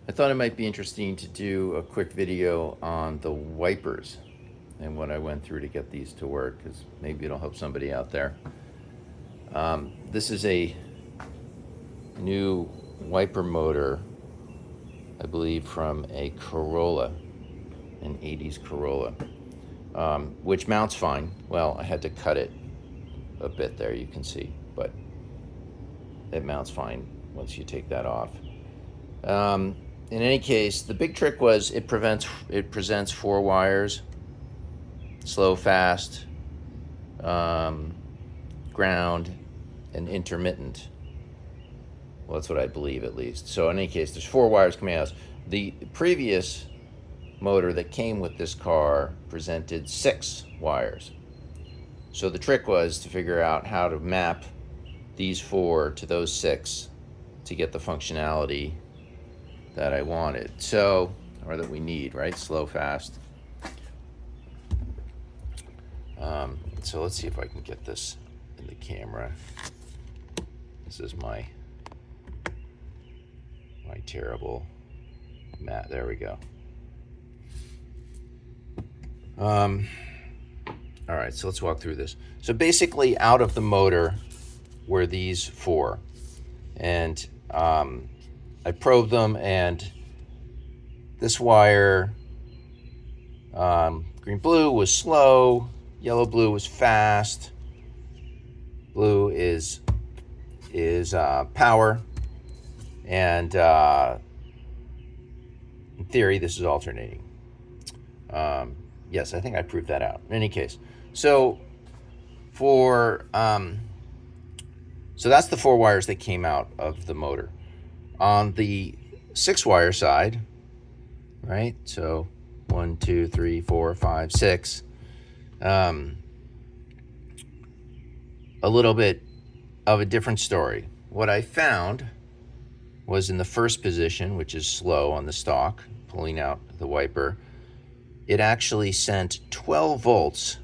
I thought it might be interesting to do a quick video on the wipers and what I went through to get these to work, because maybe it'll help somebody out there. This is a new wiper motor, I believe, from a Corolla, an 80s Corolla, which mounts fine. Well, I had to cut it a bit there, you can see, but it mounts fine once you take that off. In any case, the big trick was it presents four wires: slow, fast, ground, and intermittent. Well, that's what I believe, at least. So in any case, there's four wires coming out. The previous motor that came with this car presented six wires. So the trick was to figure out how to map these four to those six to get the functionality that I wanted. So, or that we need, right? Slow, fast. So let's see if I can get this in the camera. This is my terrible mat. There we go. All right, so let's walk through this. So basically, out of the motor were these four, and I probed them, and this wire, green blue, was slow, yellow blue was fast, blue is power, and in theory this is alternating. Yes, I think I proved that out. In any case, so for so that's the four wires that came out of the motor. On the 6-wire side, right? So 1, 2, 3, 4, 5, 6. A little bit of a different story. What I found was in the first position, which is slow on the stalk, pulling out the wiper, it actually sent 12 volts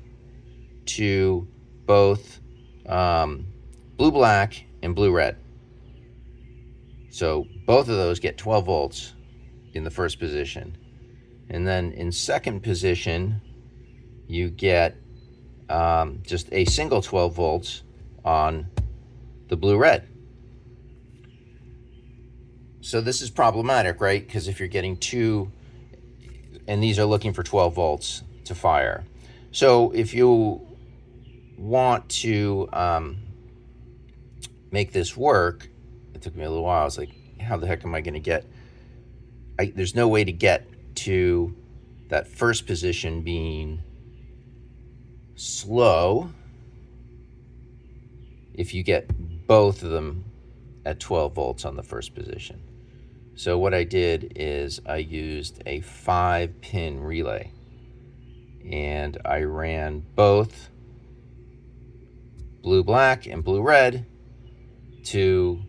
to both blue-black and blue-red. So both of those get 12 volts in the first position. And then in second position, you get just a single 12 volts on the blue-red. So this is problematic, right? Because if you're getting two, and these are looking for 12 volts to fire. So if you want to make this work, it took me a little while. I was like, how the heck am I going to get? There's no way to get to that first position being slow if you get both of them at 12 volts on the first position. So what I did is I used a 5-pin relay, and I ran both blue-black and blue-red to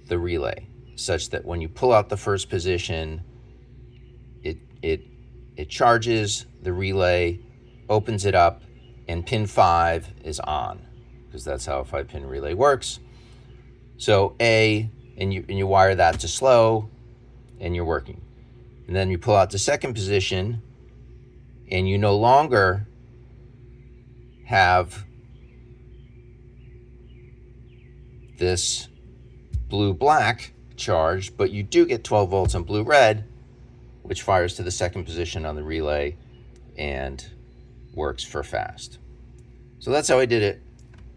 the relay, such that when you pull out the first position, it charges the relay, opens it up, and pin 5 is on, because that's how a 5-pin relay works. So and you wire that to slow, and you're working. And then you pull out the second position, and you no longer have this blue-black charge, but you do get 12 volts on blue-red, which fires to the second position on the relay and works for fast. So that's how I did it,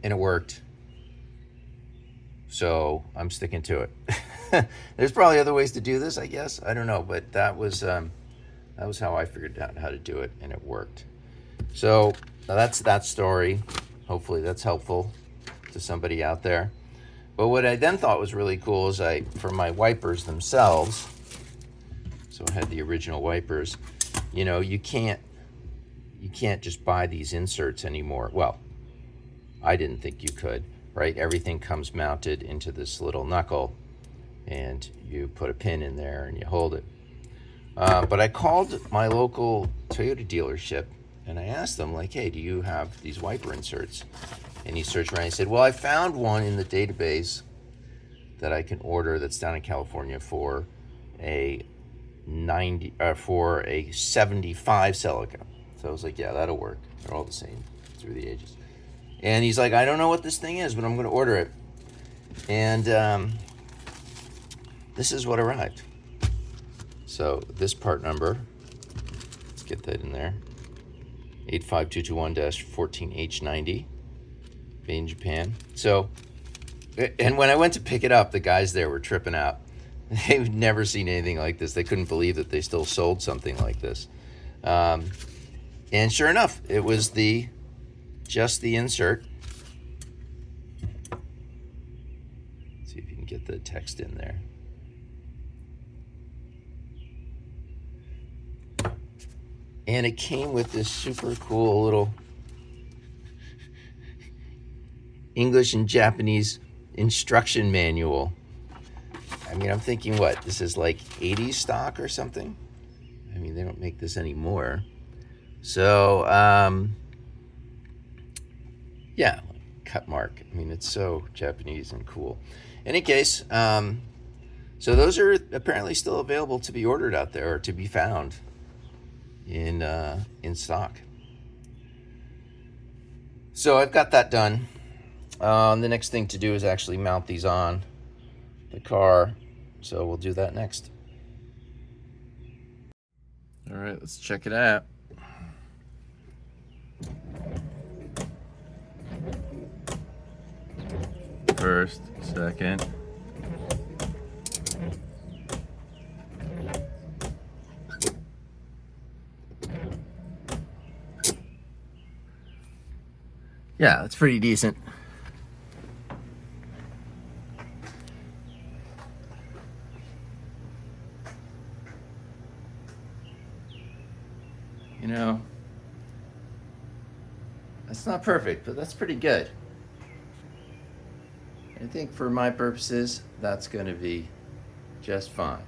and it worked. So I'm sticking to it. There's probably other ways to do this, I guess. I don't know, but that was how I figured out how to do it, and it worked. So that's that story. Hopefully that's helpful to somebody out there. But what I then thought was really cool is for my wipers themselves, so I had the original wipers, you can't just buy these inserts anymore. Well, I didn't think you could, right? Everything comes mounted into this little knuckle, and you put a pin in there and you hold it. But I called my local Toyota dealership, and I asked them, like, hey, do you have these wiper inserts? And he searched around. He said, well, I found one in the database that I can order that's down in California for a for a 75 Celica. So I was like, yeah, that'll work. They're all the same through the ages. And he's like, I don't know what this thing is, but I'm going to order it. And this is what arrived. So this part number, let's get that in there, 85221-14H90, made in Japan. So, and when I went to pick it up, the guys there were tripping out. They've never seen anything like this. They couldn't believe that they still sold something like this. And sure enough, it was just the insert. Let's see if you can get the text in there. And it came with this super cool little English and Japanese instruction manual. I mean, I'm thinking, what, this is like 80s stock or something? I mean, they don't make this anymore. So, yeah, cut mark. I mean, it's so Japanese and cool. In any case, so those are apparently still available to be ordered out there, or to be found in stock. So I've got that done. The next thing to do is actually mount these on the car. So we'll do that next. All right, let's check it out. First, second. Yeah, it's pretty decent. You know, that's not perfect, but that's pretty good. I think for my purposes, that's going to be just fine.